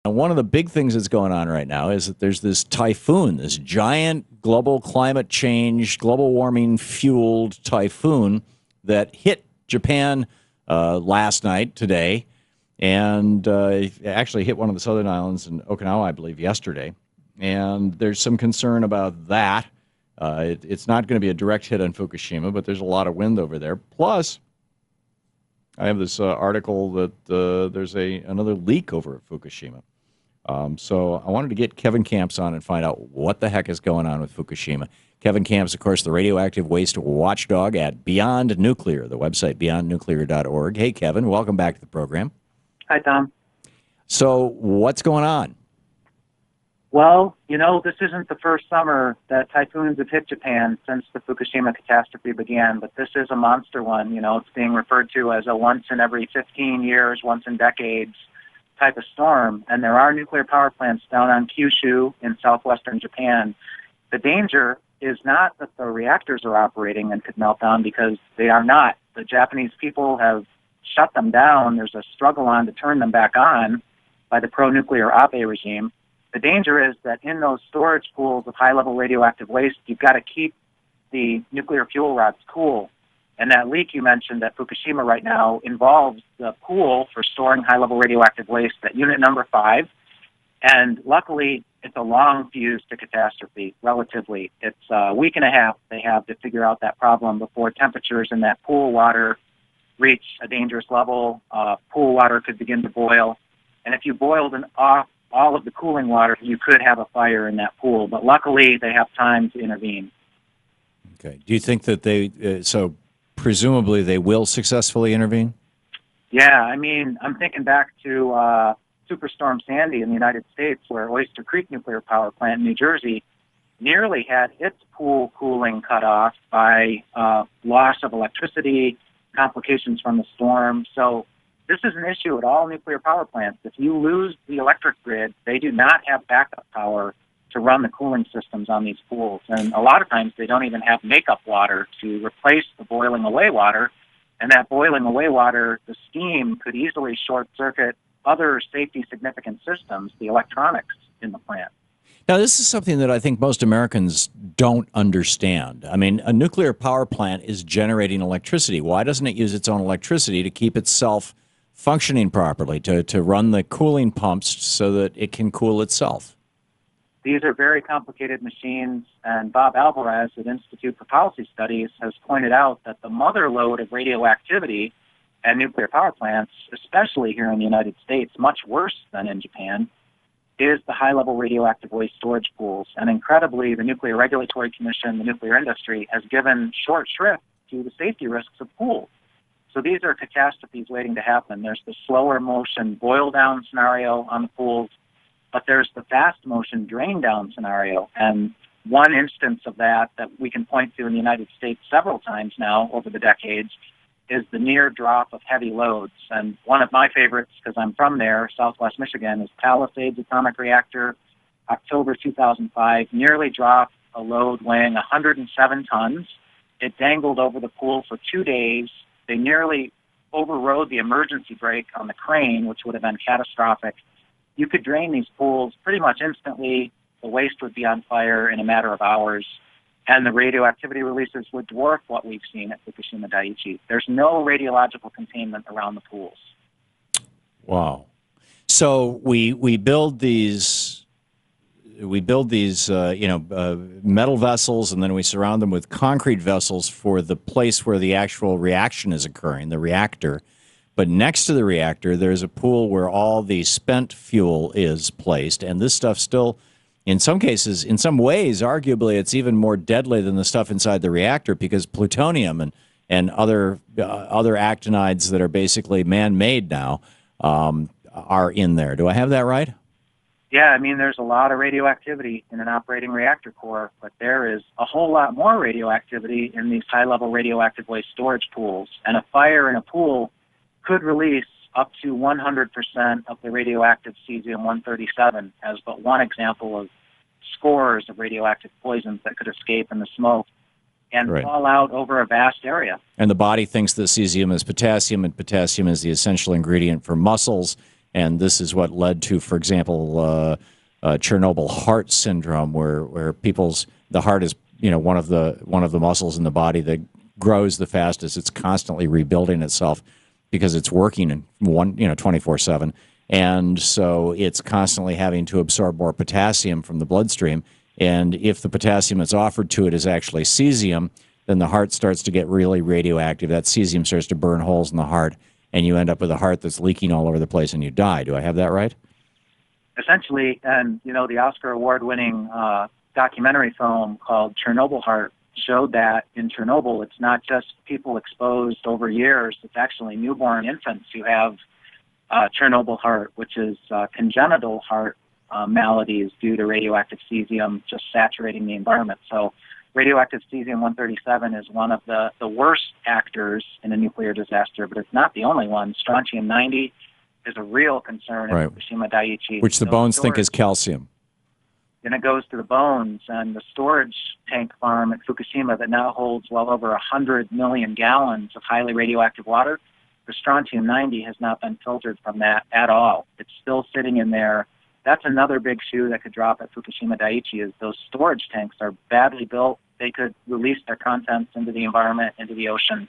And one of the big things that's going on right now is that there's this typhoon, this giant global climate change, global warming fueled typhoon that hit Japan last night, today, and actually hit one of the southern islands in Okinawa, I believe, yesterday. And there's some concern about that. It's not going to be a direct hit on Fukushima, but there's a lot of wind over there. Plus, I have this article that there's another leak over at Fukushima. So I wanted to get Kevin Camps on and find out what the heck is going on with Fukushima. Kevin Camps, of course, the radioactive waste watchdog at Beyond Nuclear, the website beyondnuclear.org. Hey, Kevin, welcome back to the program. Hi, Tom. So what's going on? Well, this isn't the first summer that typhoons have hit Japan since the Fukushima catastrophe began, but this is a monster one. It's being referred to as a once in every 15 years, once in decades type of storm. And there are nuclear power plants down on Kyushu in southwestern Japan. The danger is not that the reactors are operating and could melt down, because they are not. The Japanese people have shut them down. There's a struggle on to turn them back on by the pro-nuclear Abe regime. The danger is that in those storage pools of high-level radioactive waste, you've got to keep the nuclear fuel rods cool. And that leak you mentioned at Fukushima right now involves the pool for storing high-level radioactive waste at unit number 5. And luckily, it's a long fuse to catastrophe, relatively. It's a week and a half they have to figure out that problem before temperatures in that pool water reach a dangerous level. Pool water could begin to boil. And if you boiled off all of the cooling water, you could have a fire in that pool. But luckily, they have time to intervene. Okay. Do you think that so presumably they will successfully intervene? Yeah, I'm thinking back to Superstorm Sandy in the United States, where Oyster Creek Nuclear Power Plant in New Jersey nearly had its pool cooling cut off by loss of electricity, complications from the storm. So this is an issue at all nuclear power plants. If you lose the electric grid, they do not have backup power to run the cooling systems on these pools. And a lot of times they don't even have makeup water to replace the boiling away water. And that boiling away water, the steam could easily short-circuit other safety significant systems, the electronics in the plant. Now, this is something that I think most Americans don't understand. I mean, a nuclear power plant is generating electricity. Why doesn't it use its own electricity to keep itself functioning properly, to run the cooling pumps so that it can cool itself? These are very complicated machines, and Bob Alvarez at Institute for Policy Studies has pointed out that the mother load of radioactivity at nuclear power plants, especially here in the United States, much worse than in Japan, is the high-level radioactive waste storage pools. And incredibly, the Nuclear Regulatory Commission, the nuclear industry, has given short shrift to the safety risks of pools. So these are catastrophes waiting to happen. There's the slower motion boil-down scenario on the pools, but there's the fast motion drain-down scenario. And one instance of that we can point to in the United States several times now over the decades is the near drop of heavy loads. And one of my favorites, because I'm from there, Southwest Michigan, is Palisades Atomic Reactor, October 2005, nearly dropped a load weighing 107 tons. It dangled over the pool for 2 days. They nearly overrode the emergency brake on the crane, which would have been catastrophic. You could drain these pools pretty much instantly. The waste would be on fire in a matter of hours, and the radioactivity releases would dwarf what we've seen at Fukushima Daiichi. There's no radiological containment around the pools. Wow. So we build these metal vessels, and then we surround them with concrete vessels for the place where the actual reaction is occurring, the reactor. But next to the reactor, there's a pool where all the spent fuel is placed, and this stuff still, in some cases, in some ways, arguably, it's even more deadly than the stuff inside the reactor, because plutonium and other actinides that are basically man-made now are in there. Do I have that right? Yeah, there's a lot of radioactivity in an operating reactor core, but there is a whole lot more radioactivity in these high-level radioactive waste storage pools. And a fire in a pool could release up to 100% of the radioactive cesium-137 as but one example of scores of radioactive poisons that could escape in the smoke and fall out over a vast area. And the body thinks that cesium is potassium, and potassium is the essential ingredient for muscles, And this is what led to, for example, Chernobyl heart syndrome, where the heart is one of the muscles in the body that grows the fastest. It's constantly rebuilding itself because it's working in 24/7, and so it's constantly having to absorb more potassium from the bloodstream. And if the potassium that's offered to it is actually cesium, then the heart starts to get really radioactive. That cesium starts to burn holes in the heart, and you end up with a heart that's leaking all over the place, and you die. Do I have that right? Essentially, and the Oscar award-winning documentary film called Chernobyl Heart showed that in Chernobyl, it's not just people exposed over years, it's actually newborn infants who have Chernobyl heart, which is congenital heart maladies due to radioactive cesium just saturating the environment. So radioactive cesium-137 is one of the worst actors in a nuclear disaster, but it's not the only one. Strontium-90 is a real concern in Fukushima Daiichi. Which the bones think is calcium. Then it goes to the bones, and the storage tank farm at Fukushima that now holds well over 100 million gallons of highly radioactive water, the strontium-90 has not been filtered from that at all. It's still sitting in there. That's another big shoe that could drop at Fukushima Daiichi is those storage tanks are badly built. They could release their contents into the environment, into the ocean.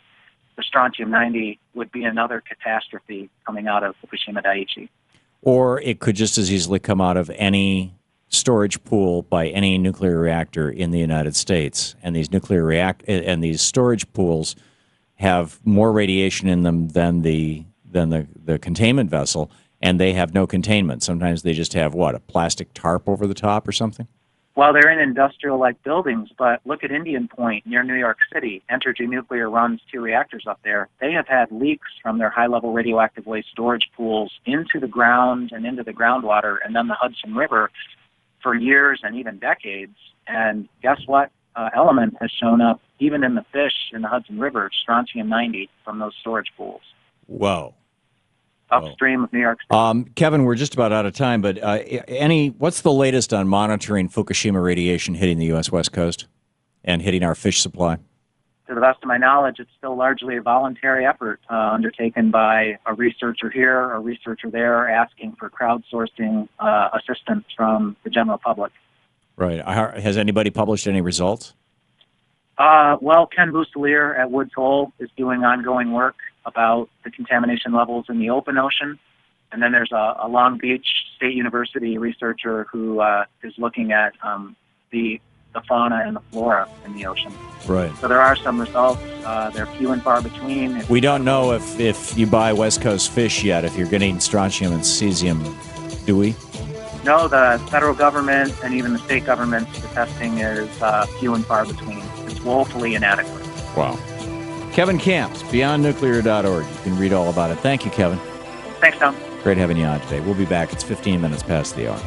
The strontium-90 would be another catastrophe coming out of Fukushima Daiichi. Or it could just as easily come out of any storage pool by any nuclear reactor in the United States. And these storage pools have more radiation in them than the containment vessel, and they have no containment. Sometimes they just have, a plastic tarp over the top or something? Well, they're in industrial-like buildings, but look at Indian Point near New York City. Entergy Nuclear runs 2 reactors up there. They have had leaks from their high-level radioactive waste storage pools into the ground and into the groundwater and then the Hudson River for years and even decades. And guess what? Element has shown up even in the fish in the Hudson River, strontium-90 from those storage pools. Whoa. Upstream of New York City. Kevin, we're just about out of time, but what's the latest on monitoring Fukushima radiation hitting the U.S. West Coast and hitting our fish supply? To the best of my knowledge, it's still largely a voluntary effort undertaken by a researcher here, a researcher there, asking for crowdsourcing assistance from the general public. Right. Has anybody published any results? Well, Ken Bouselier at Woods Hole is doing ongoing work about the contamination levels in the open ocean. And then there's a Long Beach State University researcher who is looking at the fauna and the flora in the ocean. Right. So there are some results. They're few and far between. We don't know if you buy West Coast fish yet, if you're getting strontium and cesium, do we? No, the federal government and even the state governments, the testing is few and far between. It's woefully inadequate. Wow. Kevin Camps, beyondnuclear.org. You can read all about it. Thank you, Kevin. Thanks, Tom. Great having you on today. We'll be back. It's 15 minutes past the hour.